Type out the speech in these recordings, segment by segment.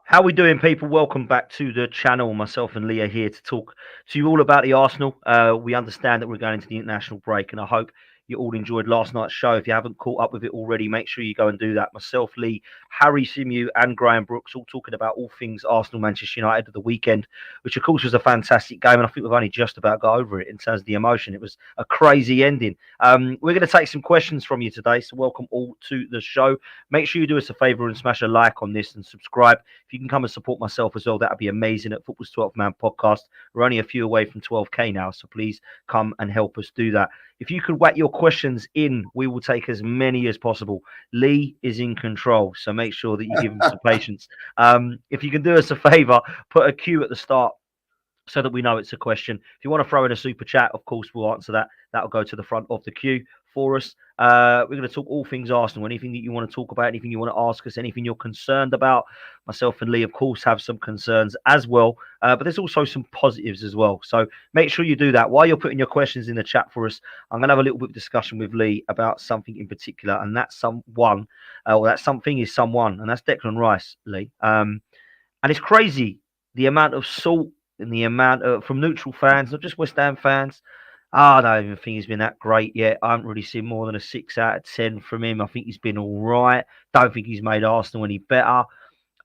How we doing, people? Welcome back to the channel. Myself and Leah here to talk to you all about the Arsenal. We understand that we're going into the international break, and I hope you all enjoyed last night's show. If you haven't caught up with it already, make sure you go and do that. Myself, Lee, Harry Simew, and Graham Brooks all talking about all things Arsenal Manchester United at the weekend, which of course was a fantastic game, and I think we've only just about got over it in terms of the emotion. It was a crazy ending. We're going to take some questions from you today, so welcome all to the show. Make sure you do us a favour and smash a like on this and subscribe. If you can come and support myself as well, that'd be amazing at Football's 12 Man Podcast. We're only a few away from 12K now, so please come and help us do that. If you could whack your questions in, we will take as many as possible. Lee is in control, so make sure that you give him some patience. If you can do us a favour, put a Q at the start so that we know it's a question. If you want to throw in a super chat, of course, we'll answer that. That'll go to the front of the queue for us. We're going to talk all things Arsenal. Anything that you want to talk about, anything you want to ask us, anything you're concerned about. Myself and Lee, of course, have some concerns as well. But there's also some positives as well. So make sure you do that. While you're putting your questions in the chat for us, I'm going to have a little bit of discussion with Lee about something in particular. And that something is someone. And that's Declan Rice, Lee. And it's crazy the amount of salt and the amount of from neutral fans, not just West Ham fans. I don't even think he's been that great yet. I haven't really seen more than a 6 out of 10 from him. I think he's been all right. Don't think he's made Arsenal any better.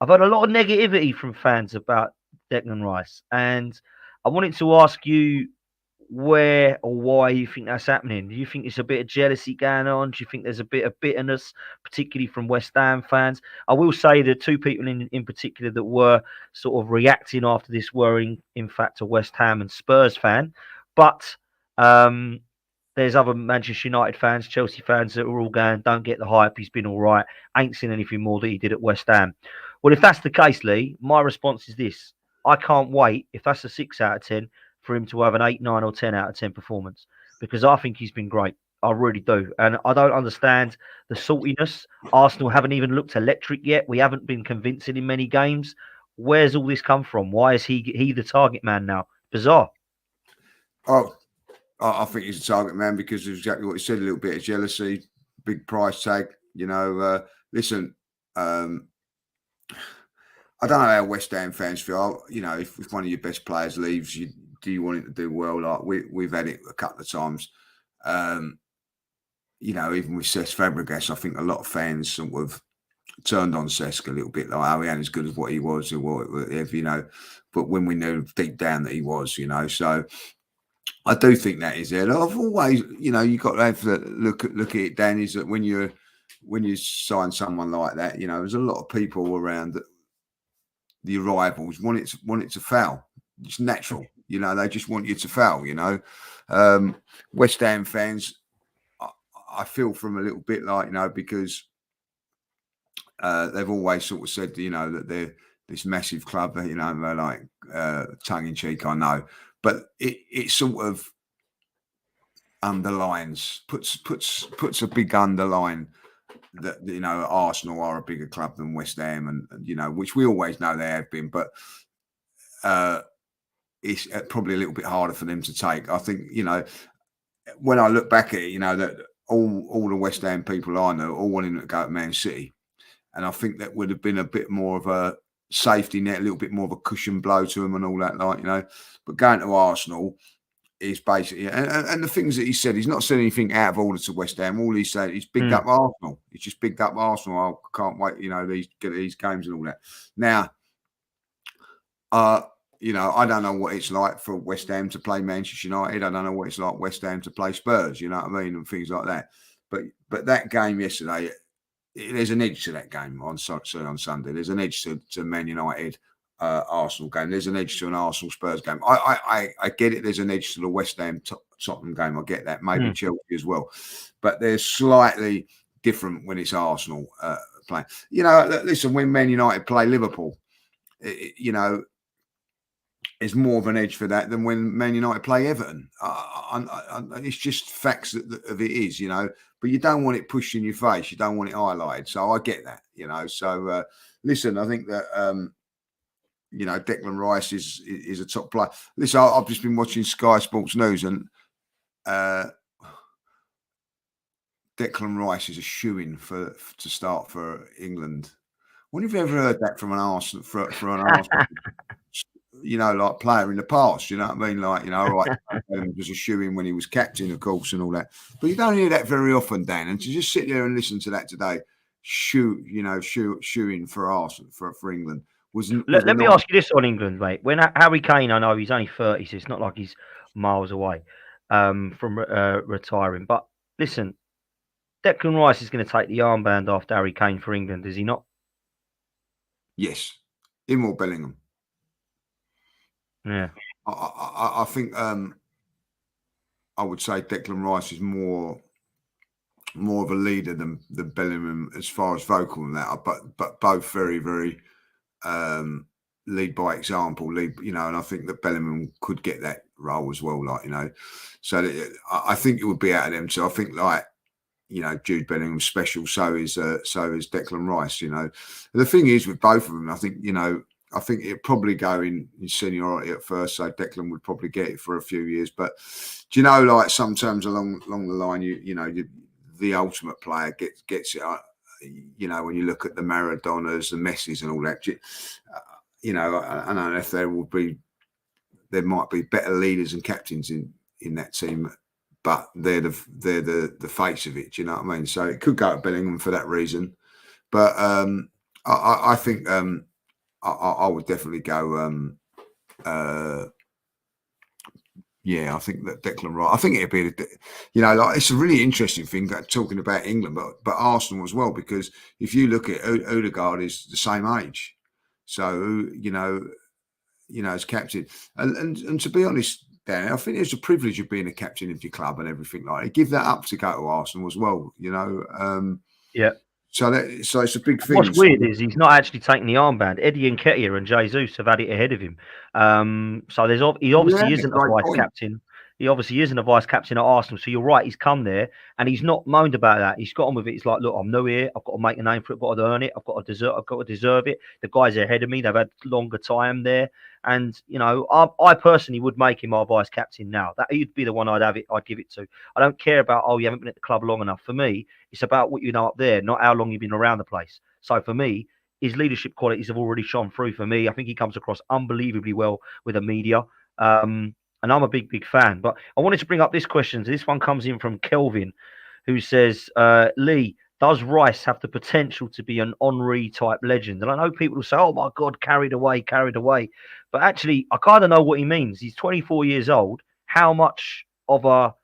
I've had a lot of negativity from fans about Declan Rice, and I wanted to ask you where or why you think that's happening. Do you think it's a bit of jealousy going on? Do you think there's a bit of bitterness, particularly from West Ham fans? I will say the two people in particular that were sort of reacting after this were, in fact, a West Ham and Spurs fan. But there's other Manchester United fans, Chelsea fans that are all going, don't get the hype, he's been all right. Ain't seen anything more that he did at West Ham. Well, if that's the case, Lee, my response is this. I can't wait, if that's a 6 out of 10, for him to have an 8, 9 or 10 out of 10 performance, because I think he's been great. I really do. And I don't understand the saltiness. Arsenal haven't even looked electric yet. We haven't been convincing in many games. Where's all this come from? Why is he the target man now? Bizarre. Oh, I think he's a target man because of exactly what he said, a little bit of jealousy, big price tag. Listen, I don't know how West Ham fans feel. If one of your best players leaves, do you want him to do well? Like we've had it a couple of times. Even with Cesc Fabregas, I think a lot of fans sort of turned on Cesc a little bit, like, oh, he ain't as good as what he was, or whatever, But when we knew deep down that he was, so I do think that is there. I've always, you've got to have to look at it, Dan, is that when you sign someone like that, there's a lot of people around that the arrivals want it to foul. It's natural, they just want you to foul, West Ham fans, I feel from a little bit like, because they've always sort of said, that they're this massive club, they're like tongue in cheek, I know, but it sort of underlines, puts a big underline that Arsenal are a bigger club than West Ham, and which we always know they have been, but it's probably a little bit harder for them to take. I think when I look back at it, that all the West Ham people I know all wanting to go to Man City, and I think that would have been a bit more of a safety net, a little bit more of a cushion blow to them and all that, But going to Arsenal is basically, and the things that he said, he's not said anything out of order to West Ham. All he said, he's bigged up Arsenal. He's just bigged up Arsenal. I can't wait, these games and all that. Now, I don't know what it's like for West Ham to play Manchester United. I don't know what it's like West Ham to play Spurs, and things like that. But that game yesterday, there's an edge to that game on Sunday. There's an edge to Man United Arsenal game. There's an edge to an Arsenal Spurs game. I get it. There's an edge to the West Ham Tottenham game. I get that. Maybe Chelsea as well. But they're slightly different when it's Arsenal playing. Listen, when Man United play Liverpool, there's more of an edge for that than when Man United play Everton. It's just facts of it is, but you don't want it pushed in your face. You don't want it highlighted. So I get that, So listen, I think that, Declan Rice is a top player. Listen, I've just been watching Sky Sports News, and Declan Rice is a shoo-in to start for England. Wonder if you ever heard that from an Arsenal for an Arsenal, like player in the past. You know what I mean? Like, all right, Bellingham was a shoe-in when he was captain, of course, and all that. But you don't hear that very often, Dan. And to just sit there and listen to that today, shoe-in for Arsenal for England was Let me ask you this on England, mate. When Harry Kane, I know he's only 30, so it's not like he's miles away from retiring. But listen, Declan Rice is going to take the armband after Harry Kane for England, is he not? Yes, him or Bellingham. Yeah, I think I would say Declan Rice is more of a leader than Bellingham as far as vocal and that, but both very, very lead by example. And I think that Bellingham could get that role as well. So I think it would be out of them. So I think Jude Bellingham's special. So is Declan Rice. The thing is with both of them, I think it'd probably go in seniority at first. So Declan would probably get it for a few years. But sometimes along the line, the ultimate player gets it. When you look at the Maradonas, the Messis, and all that, I don't know if there might be better leaders and captains in that team, but they're the face of it. Do you know what I mean? So it could go to Bellingham for that reason, but I think I would definitely go. I think that Declan Rice. I think it'd be, it's a really interesting thing talking about England, but Arsenal as well, because if you look at Odegaard is the same age, so as captain, and to be honest, Dan, I think it's a privilege of being a captain of your club and everything like that. Give that up to go to Arsenal as well, yeah. So it's a big thing. What's weird is he's not actually taking the armband. Eddie Nketiah and Jesus have had it ahead of him. So he obviously isn't a vice captain. He obviously isn't a vice captain at Arsenal. So you're right, he's come there and he's not moaned about that. He's got on with it. He's like, look, I'm new here. I've got to make a name for it. I've got to earn it. I've got to deserve it. The guys are ahead of me. They've had longer time there. And, I personally would make him our vice captain now. That he'd be the one I'd give it to. I don't care about, you haven't been at the club long enough. For me, it's about what you know up there, not how long you've been around the place. So for me, his leadership qualities have already shone through for me. I think he comes across unbelievably well with the media. And I'm a big fan. But I wanted to bring up this question. So this one comes in from Kelvin, who says, Lee, does Rice have the potential to be an Henry type legend? And I know people will say, oh my God, carried away. But actually, I kind of know what he means. He's 24 years old. How much of a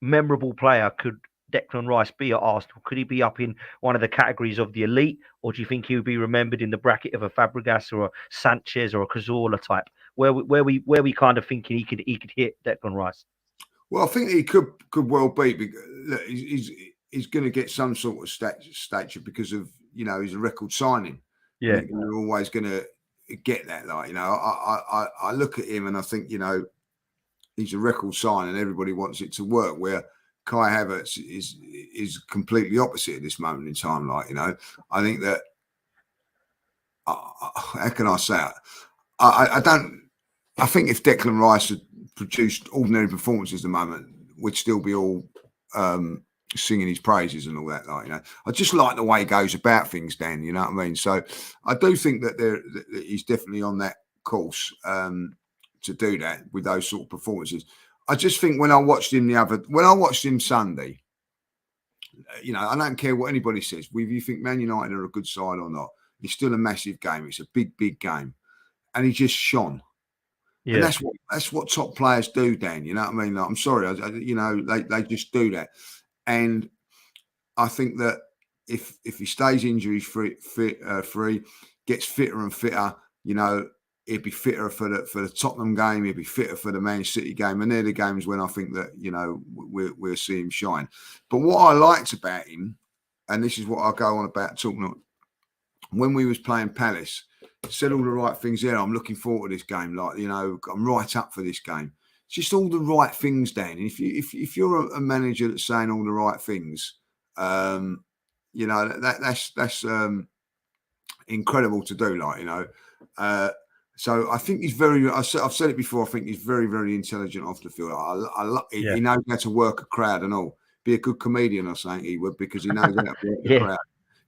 memorable player could Declan Rice be at Arsenal? Could he be up in one of the categories of the elite? Or do you think he would be remembered in the bracket of a Fabregas or a Sanchez or a Cazorla type? Where we kind of thinking he could hit Declan Rice? Well, I think he could well be. Because, look, he's going to get some sort of stature because of he's a record signing. Yeah, you're always going to get that. I look at him and I think he's a record signing. Everybody wants it to work. Where Kai Havertz is completely opposite at this moment in time. I think that how can I say it? I don't. I think if Declan Rice had produced ordinary performances at the moment, we'd still be all singing his praises and all that. I just like the way he goes about things, Dan. You know what I mean? So I do think that he's definitely on that course to do that with those sort of performances. I just think when I watched him Sunday, I don't care what anybody says. Whether you think Man United are a good side or not, it's still a massive game. It's a big game, and he just shone. Yeah. And that's what top players do, Dan. You know what I mean? I'm sorry, they just do that. And I think that if he stays injury free, gets fitter and fitter, he'd be fitter for the Tottenham game. He'd be fitter for the Man City game, and they're the games when I think that we'll see him shine. But what I liked about him, and this is what I go on about talking when we was playing Palace. Said all the right things there. I'm looking forward to this game. I'm right up for this game. It's just all the right things, Dan. And if you're a manager that's saying all the right things, that's incredible to do. So I think he's I've said it before. I think he's very, very intelligent off the field. He knows how to work a crowd and all. Be a good comedian or something. He would, because he knows how to work the crowd.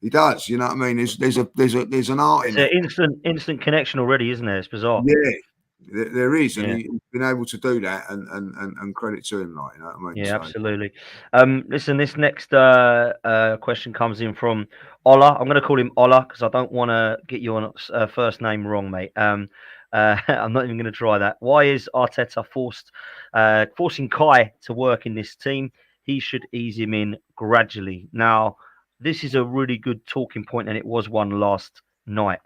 He does. You know what I mean? There's an art in It's that. an instant connection already, isn't there? It's bizarre. Yeah, there is, and Yeah. he's been able to do that, and credit to him, like, you know what I mean. Yeah, So, absolutely. Listen, this next question comes in from Ola. I'm going to call him Ola because I don't want to get your first name wrong, mate. I'm not even going to try that. Why is Arteta forcing Kai to work in this team? He should ease him in gradually. Now, this is a really good talking point, and it was one last night.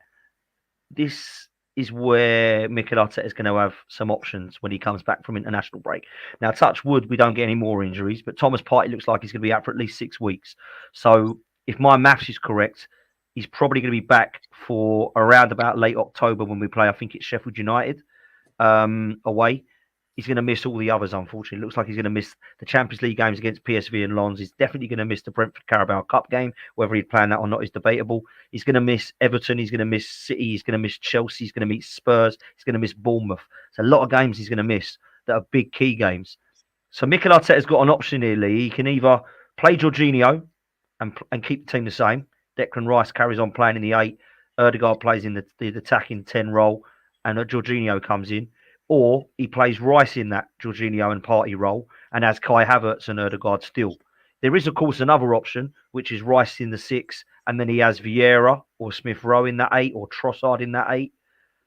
This is where Mikel Arteta is going to have some options when he comes back from international break. Now, touch wood, we don't get any more injuries, but Thomas Partey looks like he's going to be out for at least 6 weeks. So, if my maths is correct, he's probably going to be back for around about late October when we play. I think it's Sheffield United away. He's going to miss all the others, unfortunately. It looks like he's going to miss the Champions League games against PSV and Lens. He's definitely going to miss the Brentford Carabao Cup game. Whether he'd planned that or not is debatable. He's going to miss Everton. He's going to miss City. He's going to miss Chelsea. He's going to meet Spurs. He's going to miss Bournemouth. It's a lot of games he's going to miss that are big key games. So Mikel Arteta's got an option here, Lee. He can either play Jorginho and keep the team the same. Declan Rice carries on playing in the 8. Ødegaard plays in the attacking 10 role. And Jorginho comes in. Or he plays Rice in that Jorginho and Partey role and has Kai Havertz and Ødegaard still. There is, of course, another option, which is Rice in the 6, and then he has Vieira or Smith Rowe in that 8 or Trossard in that 8.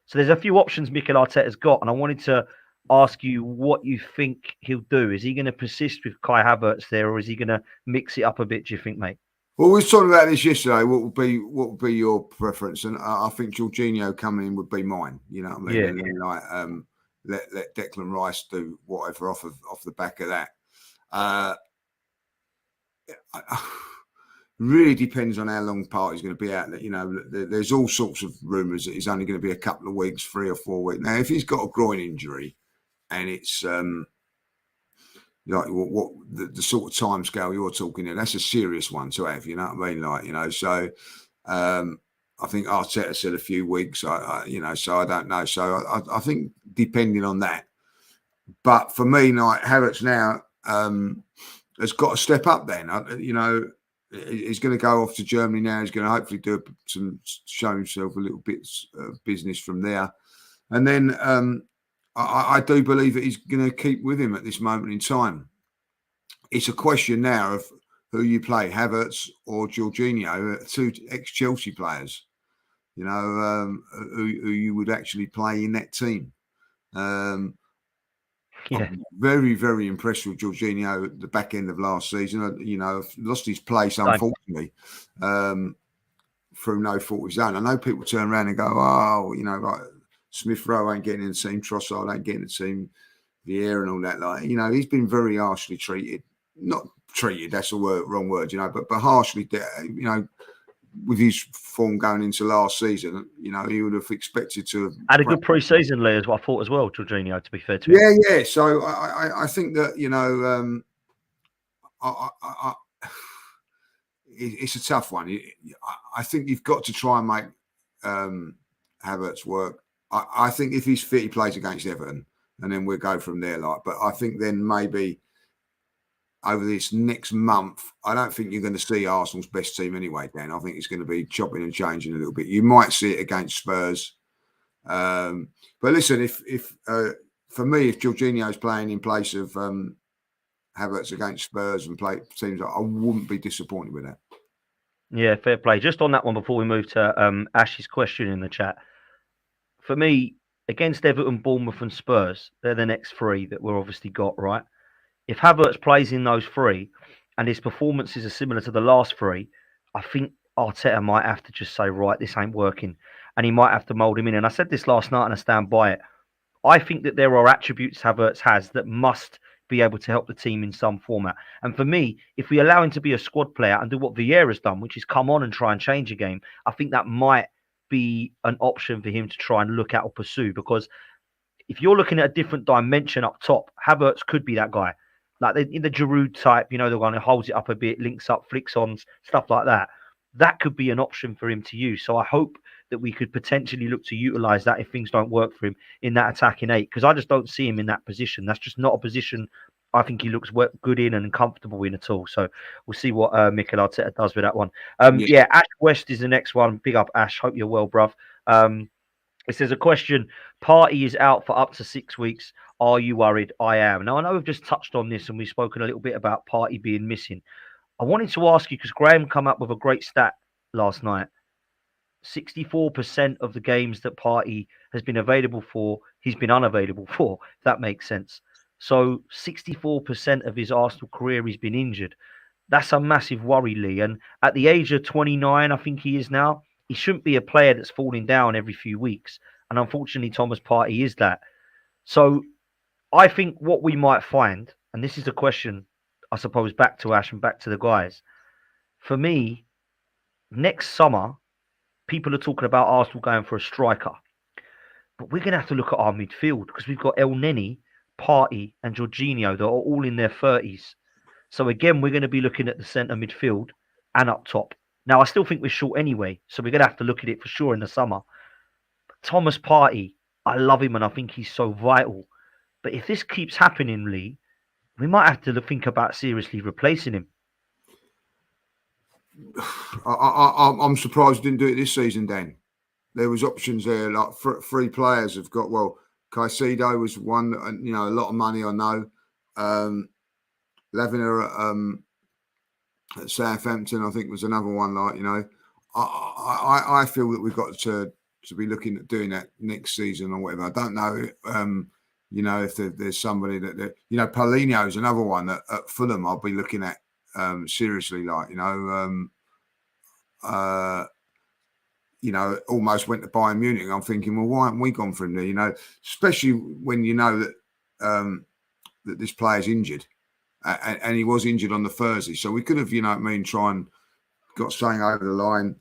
So there's a few options Mikel Arteta's got, and I wanted to ask you what you think he'll do. Is he going to persist with Kai Havertz there, or is he going to mix it up a bit, do you think, mate? well, we were talking about this yesterday. What would be your preference? And I think Jorginho coming in would be mine. You know what I mean? Yeah. And then, like, let Declan Rice do whatever off the back of that. Really depends on how long Partey's going to be out. You know, there's all sorts of rumours that he's only going to be a couple of weeks, 3 or 4 weeks. Now, if he's got a groin injury, and it's like what the sort of time scale you're talking here, that's a serious one to have. You know what I mean? Like, you know, so. I think Arteta said a few weeks, you know, so I don't know. So I think depending on that. But for me, like, Havertz now has got to step up then. You know, he's going to go off to Germany now. He's going to hopefully show himself a little bit of business from there. And then I do believe that he's going to keep with him at this moment in time. It's a question now of who you play, Havertz or Jorginho, 2 ex-Chelsea players, you know, who you would actually play in that team. I'm very, very impressed with Jorginho at the back end of last season. You know, lost his place, unfortunately, through no fault of his own. I know people turn around and go, oh, you know, like Smith Rowe ain't getting in the team, Trossard ain't getting in the team, Vieira and all that. Like, you know, he's been very harshly treated. Not treated, that's wrong word, you know, but harshly, you know, with his form going into last season, you know, he would have expected to have had a good pre-season, Lee, is what I thought as well, Jorginho, to be fair to him. Yeah. So I think that, you know, it's a tough one. I think you've got to try and make Havertz work. I think if he's fit, he plays against Everton, and then we'll go from there. Like, but I think then maybe over this next month, I don't think you're going to see Arsenal's best team anyway, Dan. I think it's going to be chopping and changing a little bit. You might see it against Spurs. But listen, if for me, if Jorginho's playing in place of Havertz against Spurs and play teams, I wouldn't be disappointed with that. Yeah, fair play. Just on that one before we move to Ash's question in the chat. For me, against Everton, Bournemouth and Spurs, they're the next 3 that we're obviously got, right? If Havertz plays in those 3 and his performances are similar to the last 3, I think Arteta might have to just say, right, this ain't working. And he might have to mould him in. And I said this last night and I stand by it. I think that there are attributes Havertz has that must be able to help the team in some format. And for me, if we allow him to be a squad player and do what Vieira's done, which is come on and try and change a game, I think that might be an option for him to try and look at or pursue. Because if you're looking at a different dimension up top, Havertz could be that guy. Like in the Giroud type, you know, the one who holds it up a bit, links up, flicks on, stuff like that. That could be an option for him to use. So I hope that we could potentially look to utilise that if things don't work for him in that attacking 8, because I just don't see him in that position. That's just not a position I think he looks good in and comfortable in at all. So we'll see what Mikel Arteta does with that one. Yeah. Yeah, Ash West is the next one. Big up, Ash. Hope you're well, bruv. It says a question. Party is out for up to 6 weeks. Are you worried? I am. Now, I know we've just touched on this and we've spoken a little bit about Party being missing. I wanted to ask you because Graham come up with a great stat last night. 64% of the games that Party has been available for, he's been unavailable for, if that makes sense. So 64% of his Arsenal career, he's been injured. That's a massive worry, Lee. And at the age of 29, I think he is now, he shouldn't be a player that's falling down every few weeks. And unfortunately, Thomas Partey is that. So I think what we might find, and this is a question, I suppose, back to Ash and back to the guys. For me, next summer, people are talking about Arsenal going for a striker. But we're going to have to look at our midfield because we've got El Neni, Partey, and Jorginho that are all in their 30s. So again, we're going to be looking at the centre midfield and up top. Now, I still think we're short anyway, so we're going to have to look at it for sure in the summer. But Thomas Partey, I love him and I think he's so vital. But if this keeps happening, Lee, we might have to think about seriously replacing him. I'm surprised he didn't do it this season, Dan. There was options there, like three players have got, well, Caicedo was one, you know, a lot of money, I know. Laviner at Southampton, I think, was another one. Like, you know, I feel that we've got to be looking at doing that next season or whatever. I don't know, you know, if there's somebody that, you know, Paulinho is another one that at Fulham I'll be looking at seriously. Like, you know, almost went to Bayern Munich. I'm thinking, well, why haven't we gone for him there? You know, especially when you know that that this player's injured. And he was injured on the Thursday, so we could have, you know what I mean, try and got something over the line.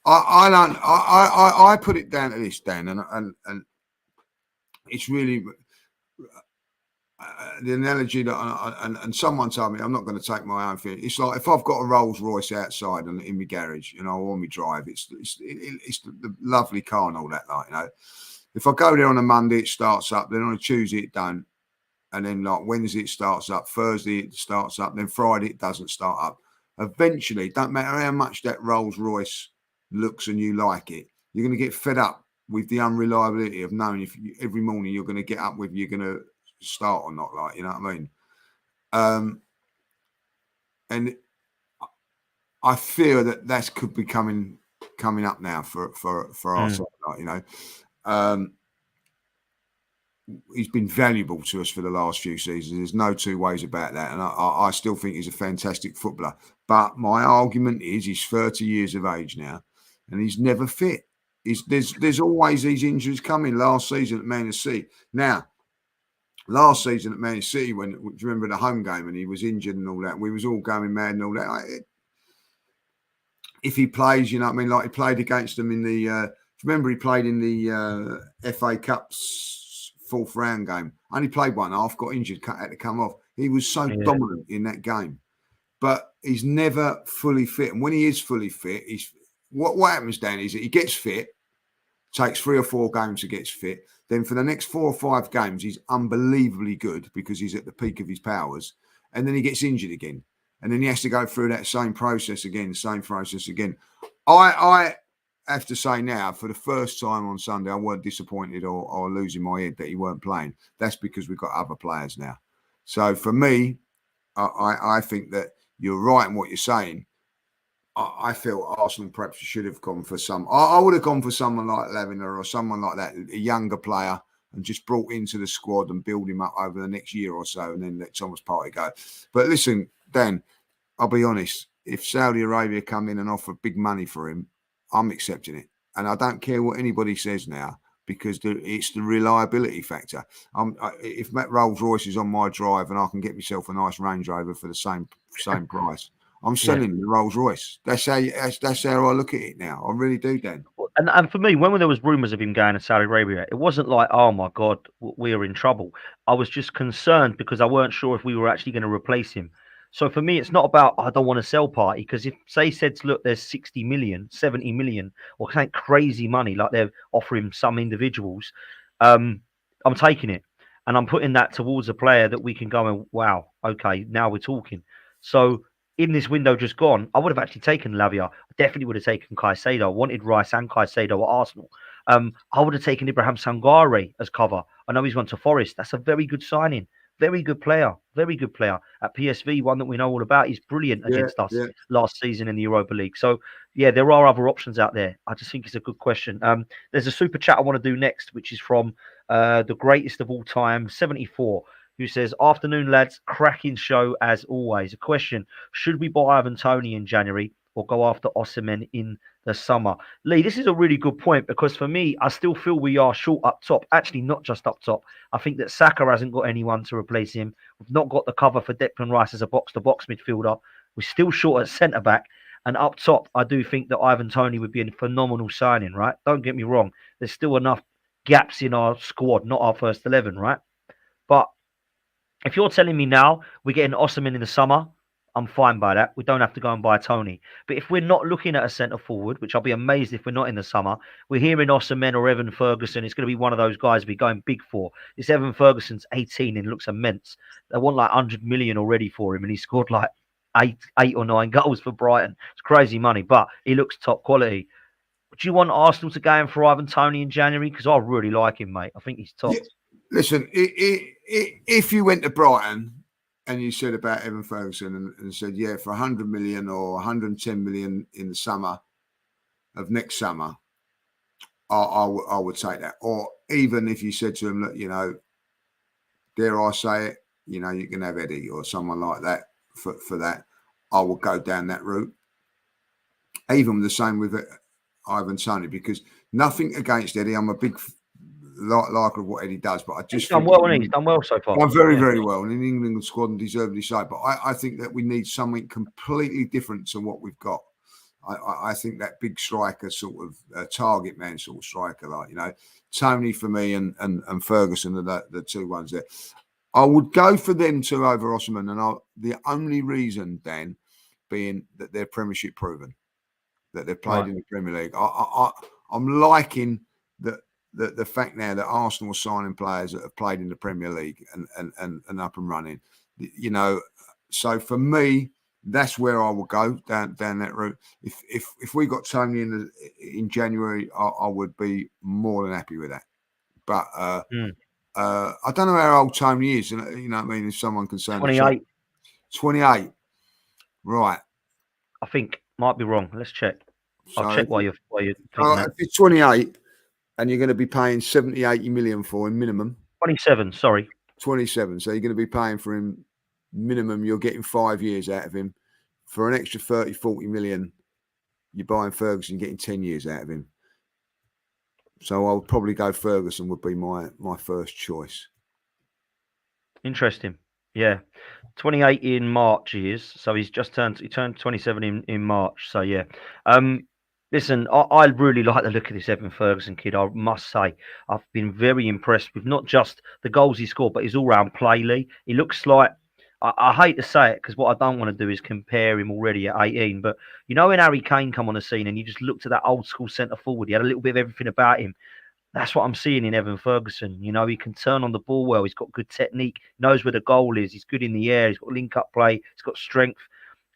I put it down to this, Dan, and it's really the analogy that, and someone told me, I'm not going to take my own thing. It's like if I've got a Rolls Royce outside and in my garage, you know, or my drive, it's the lovely car and all that, like, you know. If I go there on a Monday, it starts up. Then on a Tuesday, it don't. And then like Wednesday it starts up, Thursday it starts up, then Friday it doesn't start up. Eventually, don't matter how much that Rolls Royce looks and you like it, you're going to get fed up with the unreliability of knowing if every morning you're going to get up with you're going to start or not, like, you know what I mean? And I fear that could be coming up now for our side, like, you know. He's been valuable to us for the last few seasons. There's no two ways about that. And I still think he's a fantastic footballer. But my argument is he's 30 years of age now and he's never fit. There's always these injuries coming. Last season at Man City. Now, last season at Man City, do you remember the home game and he was injured and all that? We was all going mad and all that. If he plays, you know what I mean? Like he played against them in the... remember he played in the FA Cups fourth round game. Only played one half, got injured, had to come off. He was so dominant in that game. But he's never fully fit. And when he is fully fit, what happens, Dan, is that he gets fit, takes 3 or 4 games to get fit. Then for the next 4 or 5 games, he's unbelievably good because he's at the peak of his powers. And then he gets injured again. And then he has to go through that same process again, I have to say now, for the first time on Sunday, I weren't disappointed or losing my head that he weren't playing. That's because we've got other players now. So for me, I think that you're right in what you're saying. I feel Arsenal perhaps should have gone for I would have gone for someone like Laviner or someone like that, a younger player, and just brought into the squad and build him up over the next year or so and then let Thomas Partey go. But listen, Dan, I'll be honest. If Saudi Arabia come in and offer big money for him, I'm accepting it. And I don't care what anybody says now because it's the reliability factor. If Matt Rolls Royce is on my drive and I can get myself a nice Range Rover for the same price, I'm selling the Rolls Royce. That's how I look at it now. I really do, Dan. And for me, when there was rumours of him going to Saudi Arabia, it wasn't like, oh my God, we're in trouble. I was just concerned because I weren't sure if we were actually going to replace him. So for me, it's not about I don't want to sell Partey because if say said look, there's 60 million, 70 million, or something crazy money like they're offering some individuals, I'm taking it. and I'm putting that towards a player that we can go and wow, okay, now we're talking. So in this window just gone, I would have actually taken Lavia. I definitely would have taken Caicedo. I wanted Rice and Caicedo at Arsenal. I would have taken Ibrahim Sangare as cover. I know he's gone to Forest. That's a very good signing. Very good player. Very good player. At PSV, one that we know all about. He's brilliant Yeah, against us yeah. last season in the Europa League. So, yeah, there are other options out there. I just think it's a good question. There's a super chat I want to do next, which is from the greatest of all time, 74, who says, "Afternoon, lads. Cracking show as always. A question: should we buy Ivan Toney in January or go after Osimhen in the summer?" Lee, this is a really good point because for me, I still feel we are short up top. Actually, not just up top. I think that Saka hasn't got anyone to replace him. We've not got the cover for Declan Rice as a box-to-box midfielder. We're still short at centre back. And up top, I do think that Ivan Toney would be a phenomenal signing, right? Don't get me wrong. There's still enough gaps in our squad, not our first 11, right? But if you're telling me now we're getting Osimhen in the summer, I'm fine by that. We don't have to go and buy Tony. But if we're not looking at a centre forward, which I'll be amazed if we're not in the summer, we're hearing Osimhen or Evan Ferguson. It's going to be one of those guys we're going big for. This Evan Ferguson's 18 and looks immense. They want like 100 million already for him, and he scored like eight or nine goals for Brighton. It's crazy money, but he looks top quality. Do you want Arsenal to go in for Ivan Toney in January? Because I really like him, mate. I think he's top. Yeah. Listen, if you went to Brighton and you said about Evan Ferguson and said, yeah, for 100 million or 110 million in the summer of next summer, I would take that. Or even if you said to him, look, you know, dare I say it, you know, you can have Eddie or someone like that for that, I would go down that route. Even the same with Ivan Toney, because nothing against Eddie. I'm a big liker of what Eddie does, but I just He's done well, and he's done well so far. Done very well, and in England squad and deservedly so. But I think that we need something completely different to what we've got. I think that big striker, sort of target man sort of striker, like, you know, Tony for me and Ferguson are the two ones there. I would go for them two over Osimhen, and the only reason, Dan, being that they're Premiership proven, that they've played in the Premier League. I'm liking the fact now that Arsenal are signing players that have played in the Premier League and up and running. You know, so for me, that's where I will go down that route. If we got Tony in January, I would be more than happy with that. But I don't know how old Tony is. You know what I mean? If someone can say 28. 28. Right. I think might be wrong. Let's check. I'll check while you're thinking that. If it's 28 and you're going to be paying 70, 80 million for him minimum. 27, sorry. 27. So you're going to be paying for him minimum. You're getting 5 years out of him. For an extra 30, 40 million, you're buying Ferguson, getting 10 years out of him. So I would probably go Ferguson would be my first choice. Interesting. Yeah. 28 in March he is. So he turned 27 in March. So yeah. Listen, I really like the look of this Evan Ferguson kid. I must say, I've been very impressed with not just the goals he scored, but his all-round play, Lee. He looks like, I hate to say it, because what I don't want to do is compare him already at 18. But you know when Harry Kane come on the scene and you just looked at that old-school centre-forward, he had a little bit of everything about him. That's what I'm seeing in Evan Ferguson. You know, he can turn on the ball well. He's got good technique, knows where the goal is. He's good in the air. He's got link-up play. He's got strength.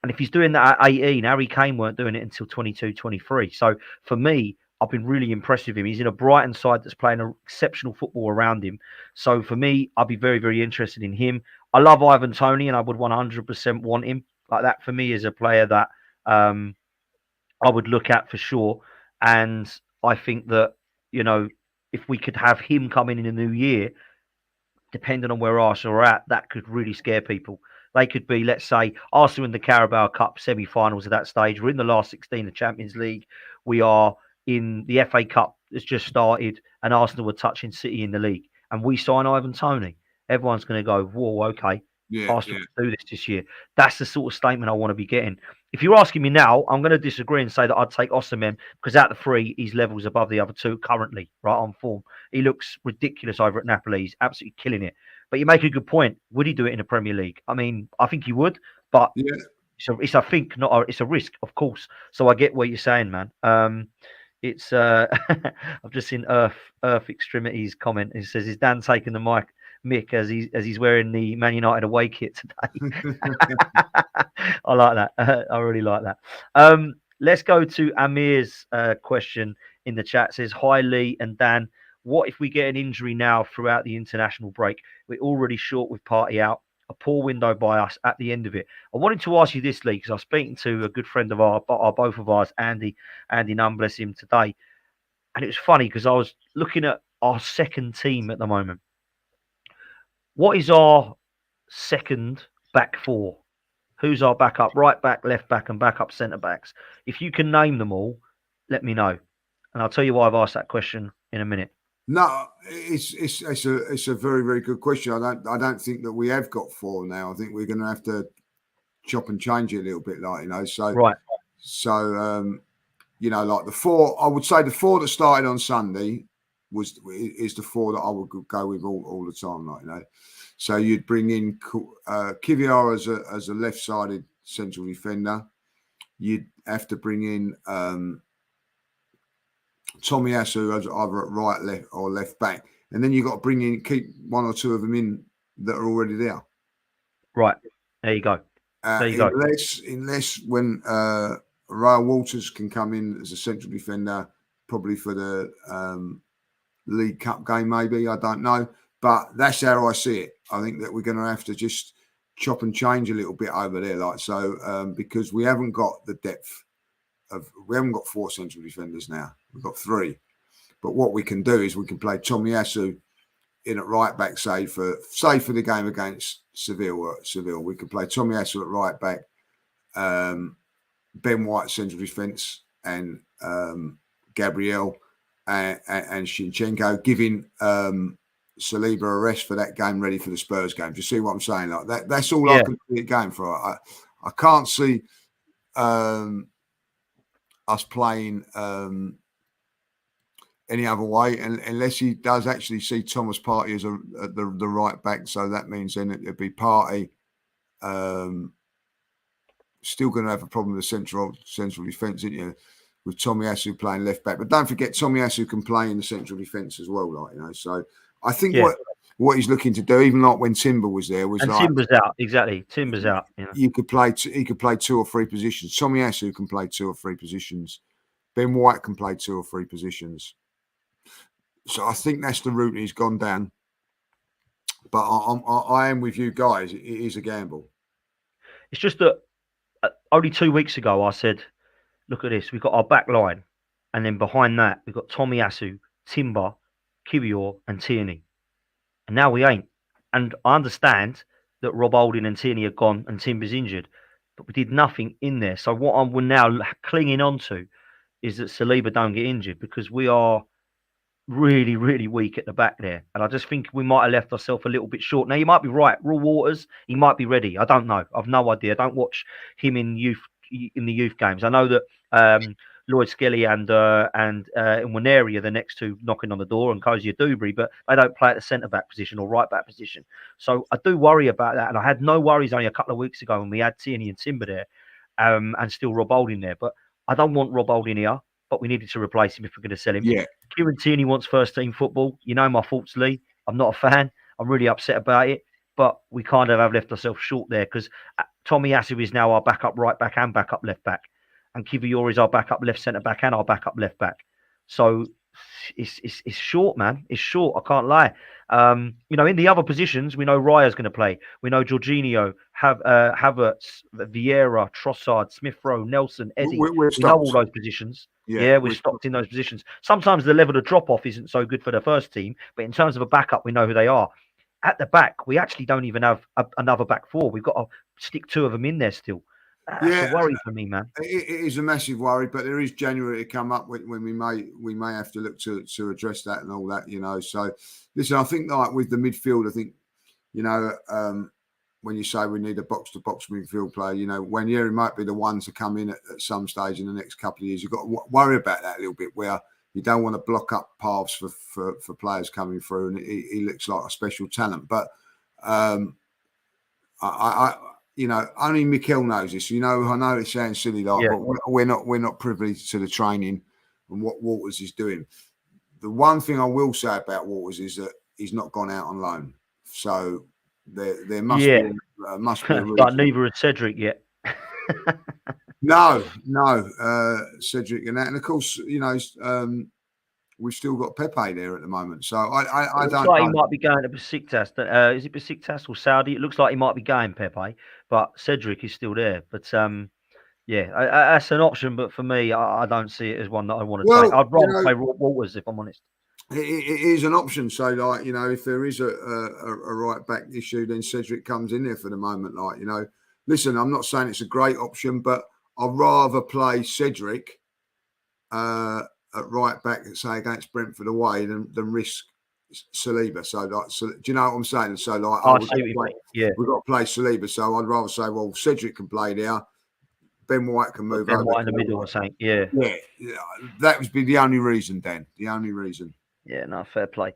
And if he's doing that at 18, Harry Kane weren't doing it until 22, 23. So for me, I've been really impressed with him. He's in a Brighton side that's playing exceptional football around him. So for me, I'd be very, very interested in him. I love Ivan Toney, and I would 100% want him. Like that for me is a player that I would look at for sure. And I think that, you know, if we could have him coming in the new year, depending on where Arsenal are at, that could really scare people. They could be, let's say, Arsenal in the Carabao Cup semi-finals at that stage. We're in the last 16 of Champions League. We are in the FA Cup that's just started, and Arsenal were touching City in the league. And we sign Ivan Toney. Everyone's going to go, whoa, okay. Arsenal can do this year. That's the sort of statement I want to be getting. If you're asking me now, I'm going to disagree and say that I'd take Osimhen because out of the three, he's levels above the other two currently, right, on form. He looks ridiculous over at Napoli. He's absolutely killing it. But you make a good point. Would he do it in the Premier League? I mean, I think he would, but it's a think, it's a risk, of course. So I get what you're saying, man. I've just seen Earth Extremities comment. It says, "Is Dan taking the mic Mick as he's wearing the Man United away kit today. I like that. I really like that. Let's go to Amir's question in the chat. It says, "Hi Lee and Dan. What if we get an injury now throughout the international break? We're already short with Party out. A poor window by us at the end of it." I wanted to ask you this, Lee, because I was speaking to a good friend of both of ours, Andy Nunn, bless him, today. And it was funny because I was looking at our second team at the moment. What is our second back four? Who's our backup right back, left back, and backup centre backs? If you can name them all, let me know. And I'll tell you why I've asked that question in a minute. No, it's a very, very good question. I don't think that we have got four now. I think we're going to have to chop and change it a little bit, like, you know. So right. So you know, like the four, I would say the four that started on Sunday is the four that I would go with all the time, like, you know. So you'd bring in Kivior as a left-sided central defender. You'd have to bring in Tomiyasu as either at right, left, or left back, and then you've got to keep one or two of them in that are already there. Right, there you go. Unless when Raul Walters can come in as a central defender, probably for the League Cup game, maybe, I don't know, but that's how I see it. I think that we're going to have to just chop and change a little bit over there, like so, because we haven't got the depth. We haven't got four central defenders now. We've got three. But what we can do is we can play Tomiyasu in at right back, say for the game against Seville. We can play Tomiyasu at right back, Ben White central defence, and Gabriel and Shinchenko, giving Saliba a rest for that game, ready for the Spurs game. Do you see what I'm saying? Like that. That's all I can see it going for. I can't see us playing any other way, unless he does actually see Thomas Partey as the right back. So that means then it'd be Partey still going to have a problem with the central defence, isn't you? With Tomiyasu playing left back, but don't forget Tomiyasu can play in the central defence as well, like, you know. So I think what he's looking to do, even like when Timber was there, was and like Timber's out, exactly. Timber's out. You know. He could play two or three positions. Tomiyasu can play two or three positions. Ben White can play two or three positions. So I think that's the route he's gone down. But I am with you guys. It is a gamble. It's just that only 2 weeks ago I said, look at this. We've got our back line. And then behind that, we've got Tomiyasu, Timber, Kiwior, and Tierney. And now we ain't. And I understand that Rob Holding and Tierney are gone and Timber's injured. But we did nothing in there. So what I'm now clinging on to is that Saliba don't get injured, because we are really, really weak at the back there. And I just think we might have left ourselves a little bit short. Now, you might be right. Raw Waters, he might be ready. I don't know. I've no idea. I don't watch him in the youth games. I know that Lloyd Skelly and Nwaneri are the next two knocking on the door, and Kozia Dubry, but they don't play at the centre-back position or right-back position. So I do worry about that. And I had no worries only a couple of weeks ago when we had Tierney and Timber there and still Rob Holding there. But I don't want Rob Holding here, but we needed to replace him if we're going to sell him. Yeah. Kieran Tierney wants first-team football. You know my thoughts, Lee. I'm not a fan. I'm really upset about it. But we kind of have left ourselves short there, because Tomiyasu is now our backup right back and backup left back. And Kiwior is our backup left centre back and our backup left back. So it's short, man. It's short. I can't lie. You know, in the other positions, we know Raya's going to play. We know Jorginho, Havertz, Vieira, Trossard, Smith Rowe, Nelson, Eddie. We know all those positions. Yeah, we're stocked in those positions. Sometimes the level of drop-off isn't so good for the first team, but in terms of a backup, we know who they are. At the back, we actually don't even have another back four. We've got to stick two of them in there still. That's a worry for me, man. It is a massive worry, but there is January to come up when we may have to look to address that and all that, you know. So, listen, I think like with the midfield, I think, you know, when you say we need a box-to-box midfield player, you know, Nwaneri might be the one to come in at some stage in the next couple of years. You've got to worry about that a little bit, where you don't want to block up paths for players coming through, and he looks like a special talent. But I you know, only Mikel knows this. You know, I know it sounds silly, like, but we're not privy to the training and what Waters is doing. The one thing I will say about Waters is that he's not gone out on loan. So there must be a reason. But neither has Cedric yet. No, Cedric and that, and of course, we've still got Pepe there at the moment. So I don't Like know. he might be going to Besiktas. Is it Besiktas or Saudi? It looks like he might be going Pepe, but Cedric is still there. But that's an option. But for me, I don't see it as one that I want to take. I'd rather play Walters, if I'm honest. It is an option. So, like, if there is a right back issue, then Cedric comes in there for the moment. Like, listen, I'm not saying it's a great option, but I'd rather play Cedric at right back, say, against Brentford away than risk Saliba. So, do you know what I'm saying? So, like, we've got to play Saliba. So, I'd rather say, well, Cedric can play there. Ben White can move over. White in the middle or something. Yeah. That would be the only reason, Dan. The only reason. Yeah, no, fair play.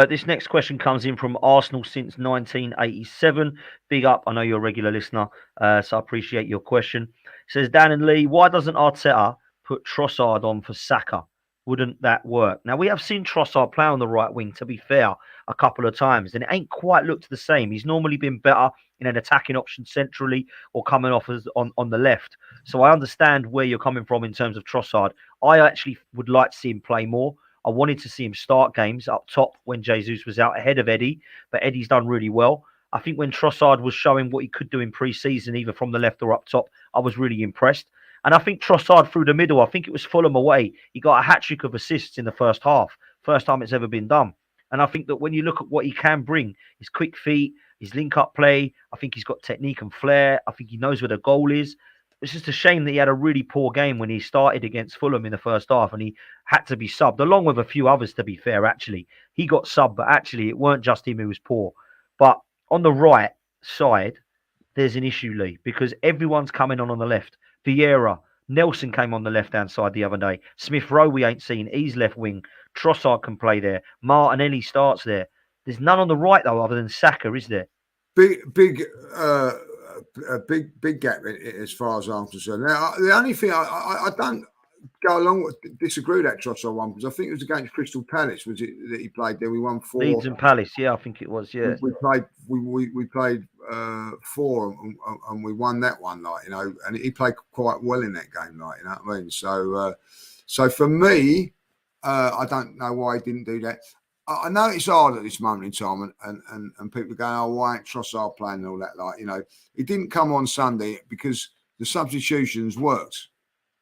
This next question comes in from Arsenal since 1987. Big up. I know you're a regular listener, so I appreciate your question. It says, Dan and Lee, why doesn't Arteta put Trossard on for Saka? Wouldn't that work? Now, we have seen Trossard play on the right wing, to be fair, a couple of times, and it ain't quite looked the same. He's normally been better in an attacking option centrally or coming off as on the left. So I understand where you're coming from in terms of Trossard. I actually would like to see him play more. I wanted to see him start games up top when Jesus was out ahead of Eddie, but Eddie's done really well. I think when Trossard was showing what he could do in pre-season, either from the left or up top, I was really impressed. And I think Trossard through the middle, I think it was Fulham away, he got a hat-trick of assists in the first half. First time it's ever been done. And I think that when you look at what he can bring, his quick feet, his link-up play, I think he's got technique and flair. I think he knows where the goal is. It's just a shame that he had a really poor game when he started against Fulham in the first half and he had to be subbed, along with a few others, to be fair, actually. He got subbed, but actually it weren't just him who was poor. But on the right side, there's an issue, Lee, because everyone's coming on the left. Vieira, Nelson came on the left-hand side the other day. Smith Rowe we ain't seen. He's left wing. Trossard can play there. Martinelli starts there. There's none on the right, though, other than Saka, is there? Big gap as far as I'm concerned. Now, the only thing I don't go along with, disagree with that Trossard one, because I think it was against Crystal Palace, was it, that he played there? We won 4. Leeds and Palace, yeah, I think it was, yeah. We played 4 and we won that one, and he played quite well in that game, you know what I mean? So for me, I don't know why he didn't do that. I know it's hard at this moment in time, and people are going, oh, why ain't Trossard playing and all that? He didn't come on Sunday because the substitutions worked.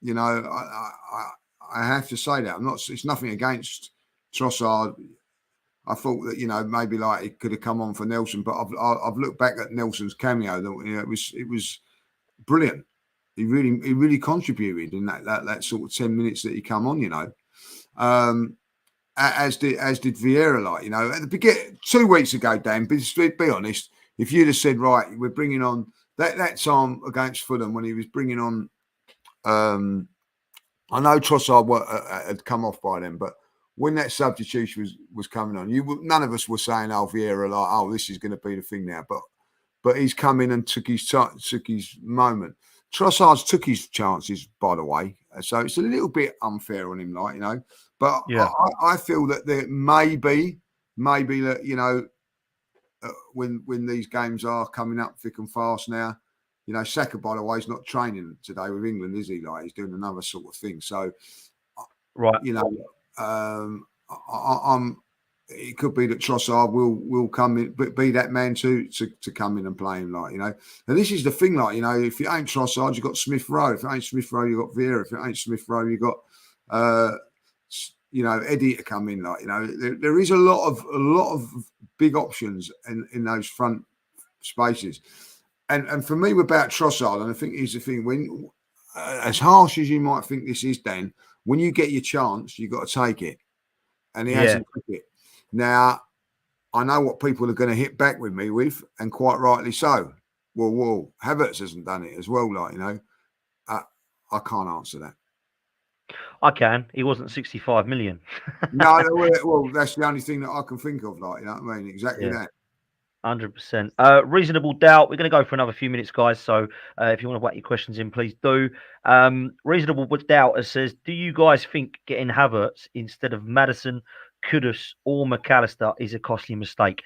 I have to say that. It's nothing against Trossard. I thought that maybe he could have come on for Nelson, but I've looked back at Nelson's cameo. It was brilliant. He really contributed in that sort of 10 minutes that he come on. As did Vieira, at the beginning 2 weeks ago, Dan. Be honest. If you'd have said, right, we're bringing on that time against Fulham when he was bringing on, I know Trossard had come off by then, but when that substitution was coming on, none of us were saying, "Oh, Vieira, this is going to be the thing now." But he's come in and took his moment. Trossard's took his chances, by the way, so it's a little bit unfair on him, But yeah. I feel that there may be that when these games are coming up thick and fast now, Saka, by the way, is not training today with England, is he? He's doing another sort of thing. So, right, it could be that Trossard will come in, but be that man to come in and play him, And this is the thing, if it ain't Trossard, you've got Smith Rowe. If it ain't Smith Rowe, you've got Vieira. If it ain't Smith Rowe, you've got Eddie to come in. There is a lot of big options in those front spaces. And for me, about Trossard, and I think here's the thing: when as harsh as you might think this is, Dan, when you get your chance, you've got to take it. And he hasn't took it. Now, I know what people are going to hit back with me with, and quite rightly so. Well, Havertz hasn't done it as well, I can't answer that. I can. He wasn't 65 million. No, well, that's the only thing that I can think of, you know what I mean? Exactly that. 100%. Reasonable doubt. We're going to go for another few minutes, guys. So if you want to whack your questions in, please do. Reasonable doubt says, do you guys think getting Havertz instead of Madison, Kudus or McAllister is a costly mistake?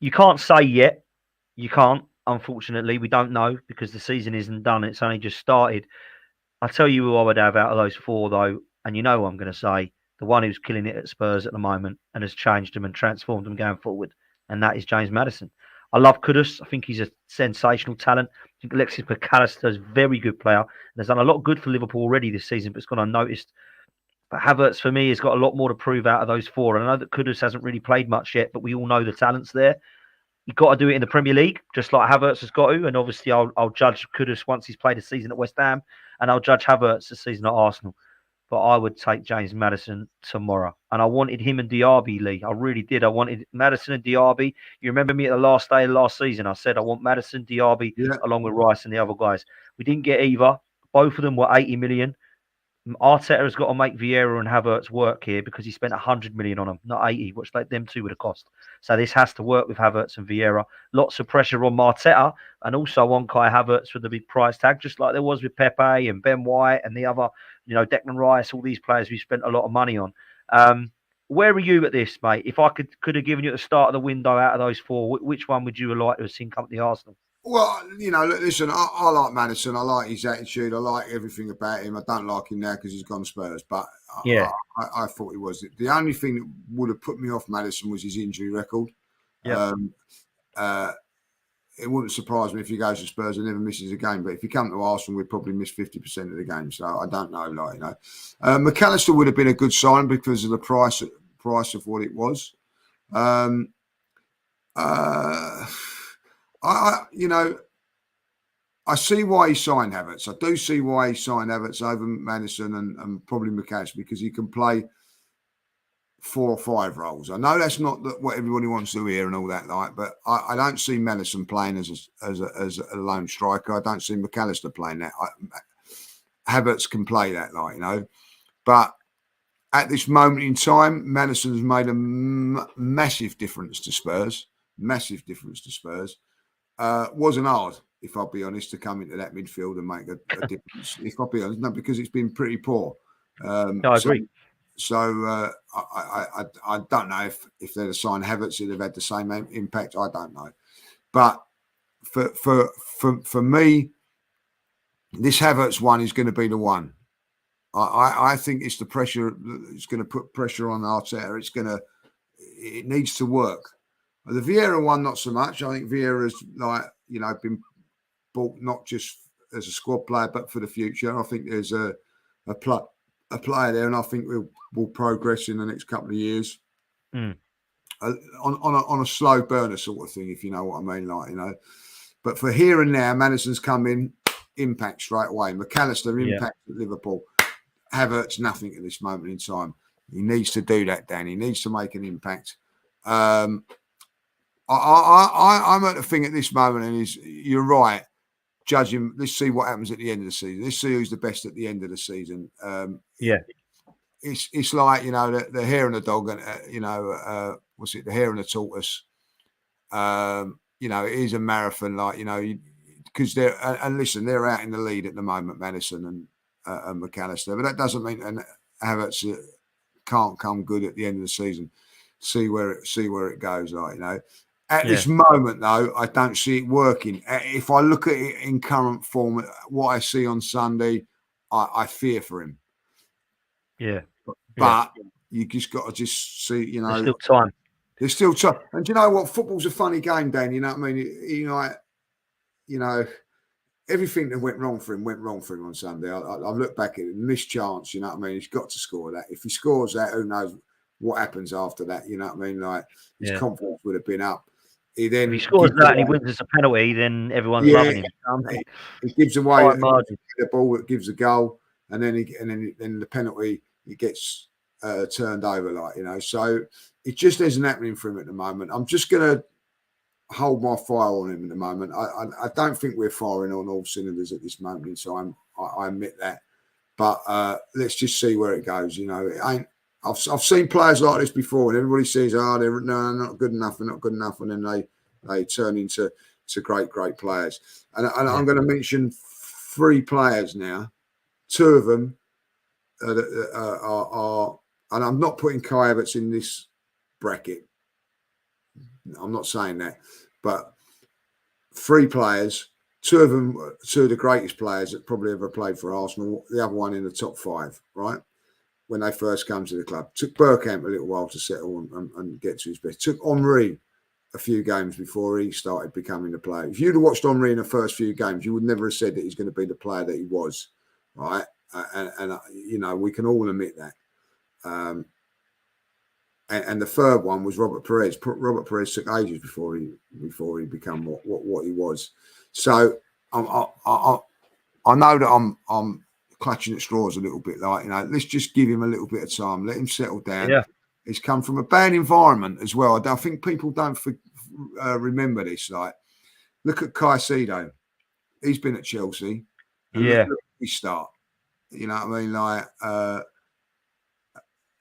You can't say yet. You can't. Unfortunately, we don't know because the season isn't done. It's only just started. I tell you who I would have out of those four, though, and you know what I'm going to say. The one who's killing it at Spurs at the moment and has changed them and transformed them going forward, and that is James Madison. I love Kudus. I think he's a sensational talent. I think Alexis McAllister is a very good player and has done a lot of good for Liverpool already this season, but it's gone unnoticed. But Havertz, for me, has got a lot more to prove out of those four. And I know that Kudus hasn't really played much yet, but we all know the talent's there. You've got to do it in the Premier League, just like Havertz has got to. And obviously, I'll judge Kudus once he's played a season at West Ham, and I'll judge Havertz the season at Arsenal. But I would take James Madison tomorrow. And I wanted him and Diaby, Lee. I really did. I wanted Madison and Diaby. You remember me at the last day of last season? I said I want Madison, Diaby, along with Rice and the other guys. We didn't get either. Both of them were 80 million. Arteta has got to make Vieira and Havertz work here because he spent 100 million on them, not 80, which like them two would have cost. So this has to work with Havertz and Vieira. Lots of pressure on Arteta and also on Kai Havertz with the big price tag, just like there was with Pepe and Ben White and the other, Declan Rice, all these players we spent a lot of money on. Where are you at this, mate? If I could have given you at the start of the window out of those four, which one would you have liked to have seen come to the Arsenal? Well, listen, I like Madison. I like his attitude. I like everything about him. I don't like him now because he's gone Spurs, but yeah, I thought he was. The only thing that would have put me off Madison was his injury record. Yeah. It wouldn't surprise me if he goes to Spurs and never misses a game. But if he come to Arsenal, we'd probably miss 50% of the game. So I don't know, McAllister would have been a good sign because of the price of what it was. I see why he signed Havertz. I do see why he signed Havertz over Madison and probably McAllister because he can play 4 or 5 roles. I know that's not what everybody wants to hear and all that, but I don't see Madison playing as a lone striker. I don't see McAllister playing that. Havertz can play that, but at this moment in time, Madison's made a massive difference to Spurs. Massive difference to Spurs. Wasn't hard, if I'll be honest, to come into that midfield and make a difference. If I'll be honest, no, because it's been pretty poor. I agree. So I don't know if they'd have signed Havertz, it'd have had the same impact. I don't know, but for me, this Havertz one is going to be the one. I think it's the pressure. It's going to put pressure on Arteta. It needs to work. The Vieira one, not so much. I think Vieira's been bought not just as a squad player, but for the future. I think there's a player there, and I think we'll progress in the next couple of years. On a slow burner sort of thing, if you know what I mean. But for here and now, Madison's come in, impact straight away. McAllister impact at Liverpool. Havertz nothing at this moment in time. He needs to do that, Dan. He needs to make an impact. I'm at the thing at this moment, and you're right. Judging, let's see what happens at the end of the season. Let's see who's the best at the end of the season. It's like the hare and the dog, and what's it? The hare and the tortoise. It is a marathon, because they're out in the lead at the moment, Madison and McAllister, but that doesn't mean Havertz can't come good at the end of the season. See where it goes, At this moment, though, I don't see it working. If I look at it in current form, what I see on Sunday, I fear for him. But you just got to see, There's still time. There's still time. And do you know what? Football's a funny game, Dan. You know what I mean? Everything that went wrong for him on Sunday. I look back at it, missed chance, you know what I mean? He's got to score that. If he scores that, who knows what happens after that, you know what I mean? His confidence would have been up. If he scores that and he wins as a penalty, then everyone's loving him. He gives away the ball that gives a goal, and then the penalty he gets turned over, So it just isn't happening for him at the moment. I'm just gonna hold my fire on him at the moment. I don't think we're firing on all cylinders at this moment in time. I admit that, but let's just see where it goes. I've seen players like this before, and everybody says, they're not good enough, and then they turn into great players. And I'm going to mention 3 players now. 2 of them are and I'm not putting Kai Havertz in this bracket, I'm not saying that, but 3 players, 2 of them, 2 of the greatest players that probably ever played for Arsenal. The other one in the top 5, right? When they first come to the club, took Bergkamp a little while to settle and get to his best. Took Henry a few games before he started becoming the player. If you'd have watched Henry in the first few games, you would never have said that he's going to be the player that he was, right? And you know, we can all admit that. And the third one was Robert Perez. Robert Perez took ages before he became what he was. So I know that I'm clutching at straws a little bit. Like, you know, let's just give him a little bit of time. Let him settle down. Yeah. He's come from a bad environment as well. I think people don't remember this. Like, look at Caicedo. He's been at Chelsea. And look at his start. You know what I mean? Like,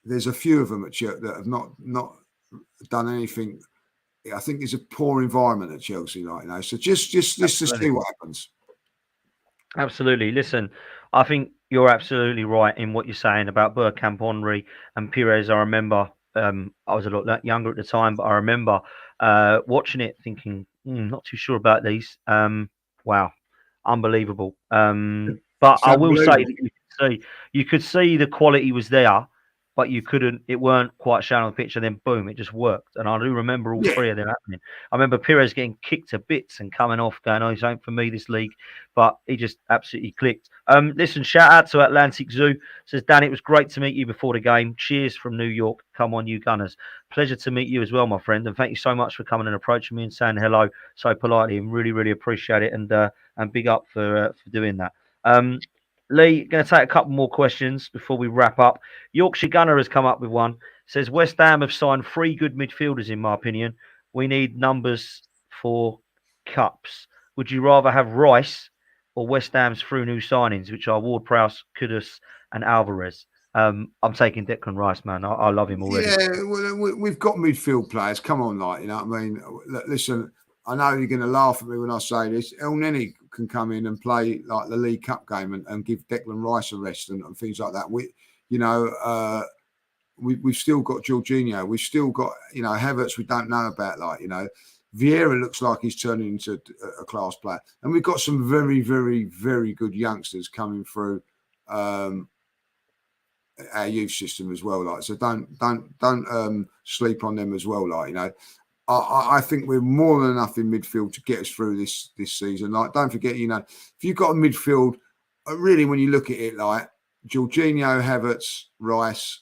there's a few of them at Chelsea that have not done anything. I think there's a poor environment at Chelsea, like, you know. So just let's just see what happens. Absolutely. Listen, I think you're absolutely right in what you're saying about Bergkamp, Henry, and Pires. I remember I was a lot younger at the time, but I remember watching it, thinking, not too sure about these. Wow, unbelievable. But I will say that you could see the quality was there, but you couldn't. It weren't quite shown on the pitch, and then boom, it just worked. And I do remember all 3 of them happening. I remember Pires getting kicked to bits and coming off, going, "Oh, this ain't for me, this league." But he just absolutely clicked. Listen, shout out to Atlantic Zoo. Says, Dan, it was great to meet you before the game. Cheers from New York. Come on, you Gunners. Pleasure to meet you as well, my friend. And thank you so much for coming and approaching me and saying hello so politely. And really, really appreciate it. And big up for doing that. Lee, going to take a couple more questions before we wrap up. Yorkshire Gunner has come up with one. Says, West Ham have signed 3 good midfielders, in my opinion. We need numbers for cups. Would you rather have Rice or West Ham's through new signings, which are Ward-Prowse, Kudus and Alvarez? I'm taking Declan Rice, man. I love him already. Yeah, well, we've got midfield players. Come on, like, you know what I mean? Listen, I know you're going to laugh at me when I say this. El Neni can come in and play like the League Cup game and give Declan Rice a rest and things like that. We've still got Jorginho. We've still got, you know, Havertz. We don't know about, like, you know, Vieira looks like he's turning into a class player, and we've got some very, very, very good youngsters coming through our youth system as well. Like, so don't sleep on them as well. Like, you know. I think we're more than enough in midfield to get us through this season. Like, don't forget, you know, if you've got a midfield, really, when you look at it, like Jorginho, Havertz, Rice,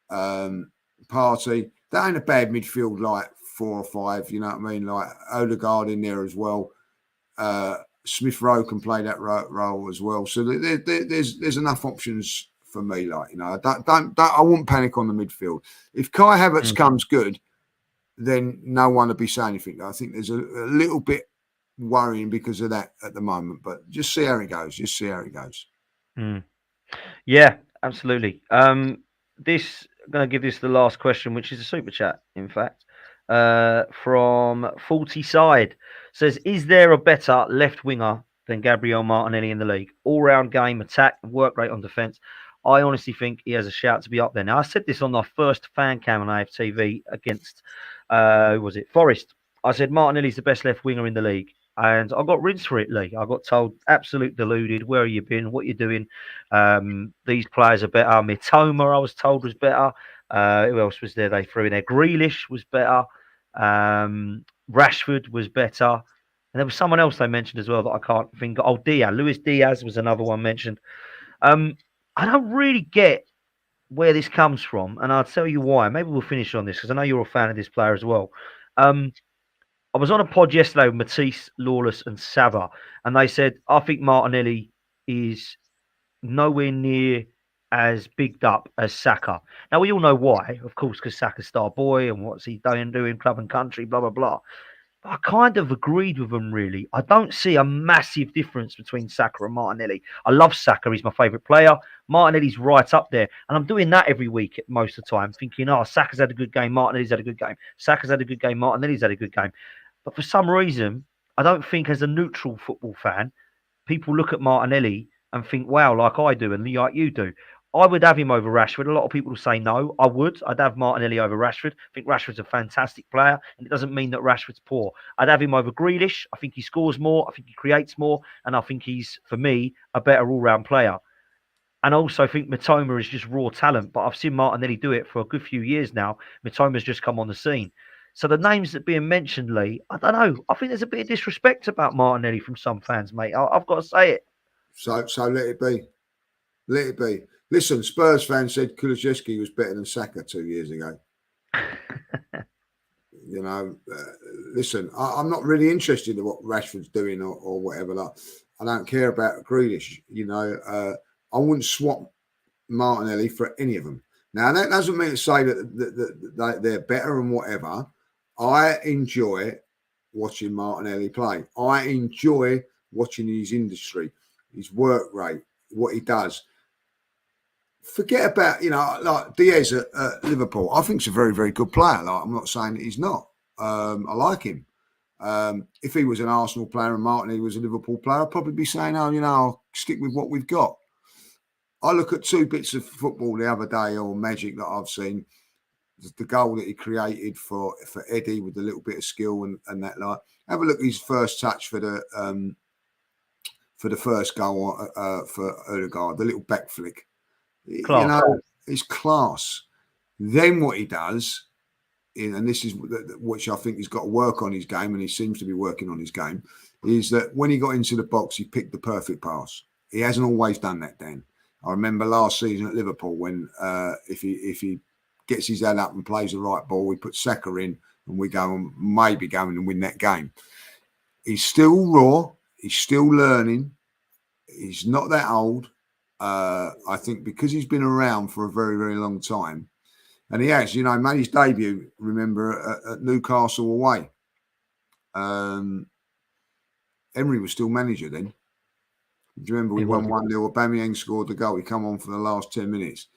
Partey, that ain't a bad midfield. Like 4 or 5, you know what I mean? Like Odegaard in there as well. Smith Rowe can play that role as well. So there's enough options for me. Like, you know, I wouldn't panic on the midfield. If Kai Havertz comes good, then no one will be saying anything. I think there's a little bit worrying because of that at the moment, but just see how it goes. Yeah, absolutely. I'm going to give this the last question, which is a super chat, in fact, from 40 Side. Says, is there a better left winger than Gabriel Martinelli in the league? All-round game, attack, and work rate on defence. I honestly think he has a shout to be up there. Now, I said this on our first fan cam on AFTV against, who was it? Forest. I said Martinelli's the best left winger in the league. And I got rinsed for it, Lee. I got told, absolute deluded. Where have you been? What are you doing? These players are better. Mitoma, I was told, was better. Who else was there? They threw in there. Grealish was better. Rashford was better. And there was someone else they mentioned as well that I can't think of. Oh, Diaz. Luis Diaz was another one mentioned. I don't really get where this comes from, and I'll tell you why. Maybe we'll finish on this because I know you're a fan of this player as well. I was on a pod yesterday with Matisse, Lawless, and Sava, and they said, I think Martinelli is nowhere near as bigged up as Saka. Now, we all know why, of course, because Saka's star boy and what's he doing club and country, blah, blah, blah. But I kind of agreed with them, really. I don't see a massive difference between Saka and Martinelli. I love Saka. He's my favourite player. Martinelli's right up there. And I'm doing that every week most of the time, thinking, Saka's had a good game, Martinelli's had a good game. Saka's had a good game, Martinelli's had a good game. But for some reason, I don't think as a neutral football fan, people look at Martinelli and think, wow, like I do and like you do. I would have him over Rashford. A lot of people will say no. I would. I'd have Martinelli over Rashford. I think Rashford's a fantastic player, and it doesn't mean that Rashford's poor. I'd have him over Grealish. I think he scores more. I think he creates more, and I think he's, for me, a better all-round player. And I also think Matoma is just raw talent, but I've seen Martinelli do it for a good few years now. Matoma's just come on the scene. So the names that are being mentioned, Lee, I don't know. I think there's a bit of disrespect about Martinelli from some fans, mate. I've got to say it. So let it be. Let it be. Listen, Spurs fans said Kulusevski was better than Saka 2 years ago. You know, listen, I'm not really interested in what Rashford's doing or whatever. Like, I don't care about Grealish. You know, I wouldn't swap Martinelli for any of them. Now, that doesn't mean to say that they're better and whatever. I enjoy watching Martinelli play. I enjoy watching his industry, his work rate, what he does. Forget about, you know, like Diaz at Liverpool. I think he's a very, very good player. Like, I'm not saying that he's not. I like him. If he was an Arsenal player and Martinelli was a Liverpool player, I'd probably be saying, oh, you know, I'll stick with what we've got. I look at 2 bits of football the other day, or magic that I've seen. The goal that he created for Eddie with a little bit of skill and that. Like, have a look at his first touch for the first goal for Odegaard, the little back flick. Class. You know, it's class. Then what he does, and this is which I think he's got to work on his game, and he seems to be working on his game, is that when he got into the box, he picked the perfect pass. He hasn't always done that, Dan. I remember last season at Liverpool when if he gets his head up and plays the right ball, we put Saka in and we go and maybe go and win that game. He's still raw. He's still learning. He's not that old. I think because he's been around for a very, very long time. And he has, you know, made his debut, remember, at Newcastle away. Emery was still manager then. Do you remember we won 1-0? Aubameyang scored the goal. He come on for the last 10 minutes.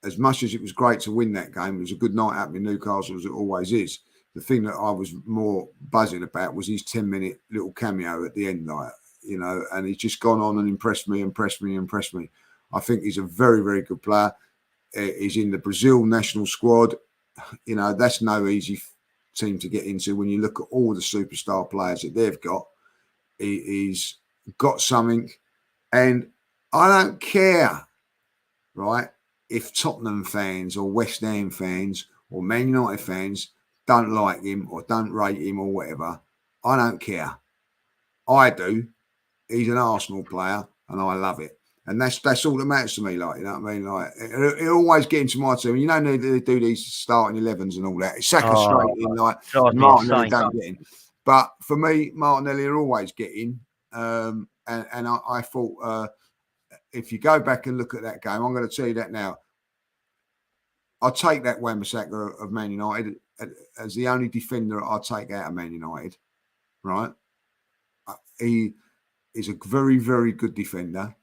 As much as it was great to win that game, it was a good night out in Newcastle, as it always is. The thing that I was more buzzing about was his 10-minute little cameo at the end, like, you know, and he's just gone on and impressed me. I think he's a very, very good player. He's in the Brazil national squad. You know, that's no easy team to get into when you look at all the superstar players that they've got. He's got something. And I don't care, right, if Tottenham fans or West Ham fans or Man United fans don't like him or don't rate him or whatever. I don't care. I do. He's an Arsenal player and I love it. And that's all that matters to me, like, you know what I mean? Like, it always get into my team. You know, they do these starting 11s and all that. It's Saka straight in, like, Martinelli don't get in. But for me, Martinelli will always get in. And I thought, if you go back and look at that game, I'm going to tell you that now. I'll take that Wan-Bissaka of Man United as the only defender I'll take out of Man United, right? He is a very, very good defender.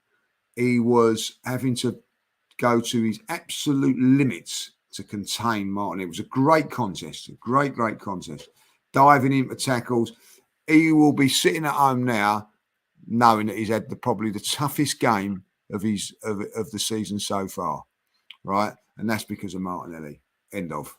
He was having to go to his absolute limits to contain Martin. It was a great contest, a great contest. Diving into tackles. He will be sitting at home now knowing that he's had probably the toughest game of the season so far, right? And that's because of Martinelli. End of.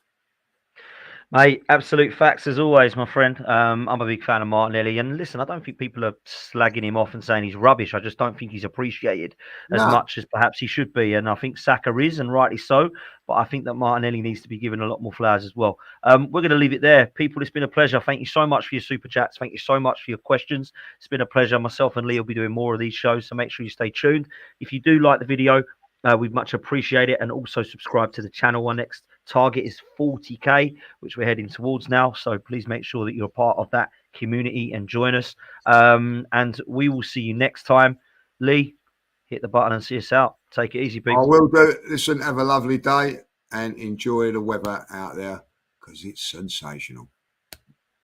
Mate, absolute facts as always, my friend. I'm a big fan of Martinelli. And listen, I don't think people are slagging him off and saying he's rubbish. I just don't think he's appreciated as much as perhaps he should be. And I think Saka is, and rightly so. But I think that Martinelli needs to be given a lot more flowers as well. We're going to leave it there. People, it's been a pleasure. Thank you so much for your super chats. Thank you so much for your questions. It's been a pleasure. Myself and Lee will be doing more of these shows, so make sure you stay tuned. If you do like the video, we'd much appreciate it. And also subscribe to the channel. Our next target is 40k, which we're heading towards now. So please make sure that you're part of that community and join us. And we will see you next time. Lee, hit the button and see us out. Take it easy, people. I will do. Listen, have a lovely day and enjoy the weather out there because it's sensational.